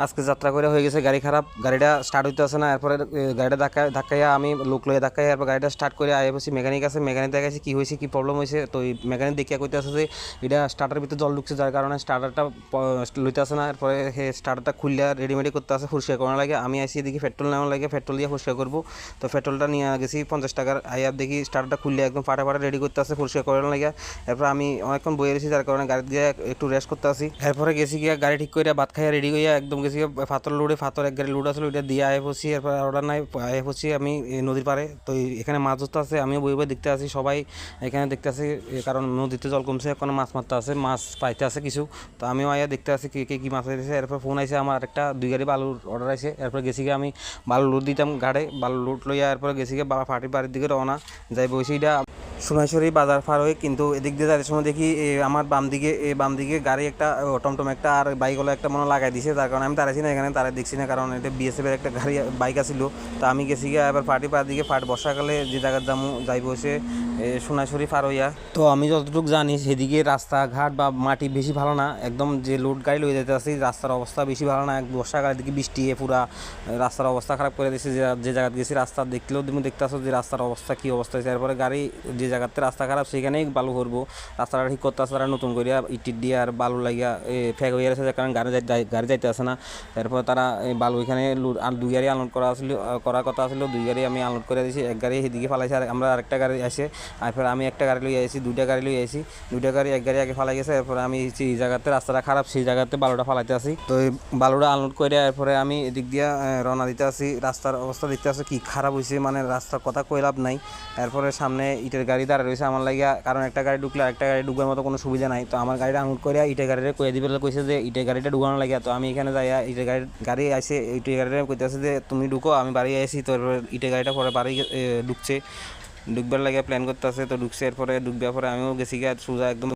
আজকে যাত্রা করে হয়ে গেছে গাড়ি খারাপ, গাড়িটা স্টার্ট হইতে আসে না। এরপরে গাড়িটা ধাক্কাইয়া আমি লোক লইয়া ধাক্কাইয়া এরপর গাড়িটা স্টার্ট করে আয় বসি মেকানিক আছে, মেকানিক দেখাইছি কী হয়েছে কী প্রবলেম হয়েছে। তো এই মেকানিক দেখিয়া কইতে আছে যে এটা স্টার্টারের ভিতরে জল ঢুকছে, যার কারণে স্টার্টারটা লইতে আসে না। এরপরে স্টার্টারটা খুললে রেডিমেডি করতে আসে, পরিষ্কার করানো লাগে। আমি আইসি এদিকে পেট্রোল নেওয়া লাগে, পেট্রোল দিয়ে পরিষ্কার করবো। তো পেট্রোলটা নিয়ে গেছি 50 টাকার। আইয়া দেখি স্টার্টারটা খুললে একদম ফাটা ফাটা রেডি করতে আসে, পরিষ্কার করানো লাগে। এরপর আমি অনেকক্ষণ বইয়ে রয়েছি, যার কারণে গাড়ি দিয়ে একটু রেস্ট করতে আসি। এরপরে গেছি গিয়া গাড়ি ঠিক করে ভাত খাইয়া রেডি হইয়া একদম গেছি ফাতর লোডে, ফাতর এক গাড়ি লোড আসলে ওইটা দিয়ে আয় পড়ছি। এরপর অর্ডার নাই আয় পড়ছি আমি নদীর পাড়ে। তো এখানে মাছ ধরতে আছে, আমিও বই বই দেখতে আসি, সবাই এখানে দেখতে আসি, কারণ নদীতে জল কমছে, এখন মাছ মারতে আছে, মাছ পাইতে আছে কিছু। তো আমিও আয়া দেখতে আসি কে কে কী মাছ পাইতেছে। এরপর ফোন আইসে আমার একটা 2 গাড়ি বালুর অর্ডার আইসে। এরপর গেছি গিয়ে আমি বালু লোড দিতাম গাড়ে, বালু লোড লইয়া এরপর গেছি গিয়ে ফাটির বাড়ির দিকে রওনা যাই বসে। এটা সোনাইছড়ি বাজার পার হয়ে কিন্তু এদিক দিয়ে যাওয়ার সময় দেখি আমার বাম দিকে গাড়ি একটা টমটম একটা আর বাইকওয়ালা একটা মনে লাগাই দিছে, যার কারণে আমি তারাইছি না, এখানে তারা দেখছি না, কারণ এটা বিএসএফের একটা গাড়ি বাইক আসছিল। তো আমি গেছি গিয়ে এবার ফাটি পার দিকে বর্ষাকালে যে জায়গার যাবো যাই বসে সোনাইছড়ি পার হইয়া। তো আমি যতটুকু জানি সেদিকে রাস্তাঘাট বা মাটি বেশি ভালো না, একদম যে লোড গাড়ি লয়ে যেতে আসি রাস্তার অবস্থা বেশি ভালো না। বর্ষাকালের দিকে বৃষ্টি পুরা রাস্তার অবস্থা খারাপ করে দিয়েছে। যে জায়গায় গেছি রাস্তা দেখলেও তুমি দেখতে আসো যে রাস্তার অবস্থা কী অবস্থা হয়েছে। এরপরে গাড়ি যে জায়গাতে রাস্তা খারাপ সেখানেই বালু করবো, রাস্তাটা ঠিক করতে আসে, তারা নতুন করিয়া ইটির দিয়ে আর বালু লাগিয়া ফেক হয়ে গেছে, যার কারণে গাড়ি যাইতে আসে না। এরপর তারা বালু এখানে আর 2 গাড়ি আনলোড করার কথা আসলো, 2 গাড়ি আমি আনলোড করে দিয়েছি, 1 গাড়ি সেদিকে ফালাইছি, আর আমরা আরেকটা গাড়ি আসে। এরপর আমি একটা গাড়ি লইয়া আইছি, 2টা গাড়ি লইয়া আইছি, 2টা গাড়ি 1 গাড়ি আগে ফালাই গেছে। এরপরে আমি এই জায়গাতে রাস্তাটা খারাপ সেই জায়গাতে বালুটা ফালাইতে আসি। তো এই বালুটা আনলোড করে এরপরে আমি এদিক দিয়ে রওনা দিতে আসি। রাস্তার অবস্থা দেখতে আসি কী খারাপ হয়েছে, মানে রাস্তার কথা কই লাভ নাই। এরপরে সামনে ইটের গাড়ি দাঁড়া রয়েছে আমার লাগিয়া, কারণ একটা গাড়ি ঢুকলে আরেকটা গাড়ি ঢুকার মতো কোনো সুবিধা নাই। তো আমার গাড়িটা আনলোড করে ইটের গাড়িটা কয়ে দিবে কইছে যে ইটের গাড়িটা ঢুকানো লাগিয়া। তো আমি এখানে যাইয়া ইটের গাড়ি আইসে, ইটের গাড়িটা কইতে আছে যে তুমি ঢুকো, আমি বাড়ি আইসি। তো এরপরে ইটের গাড়িটা পরে বাড়ি ঢুকছে, ঢুকবার লাগিয়া প্ল্যান করতে আছে। তো ঢুকছে, এরপরে ঢুকবার পরে আমিও গেছি গিয়ে সোজা একদম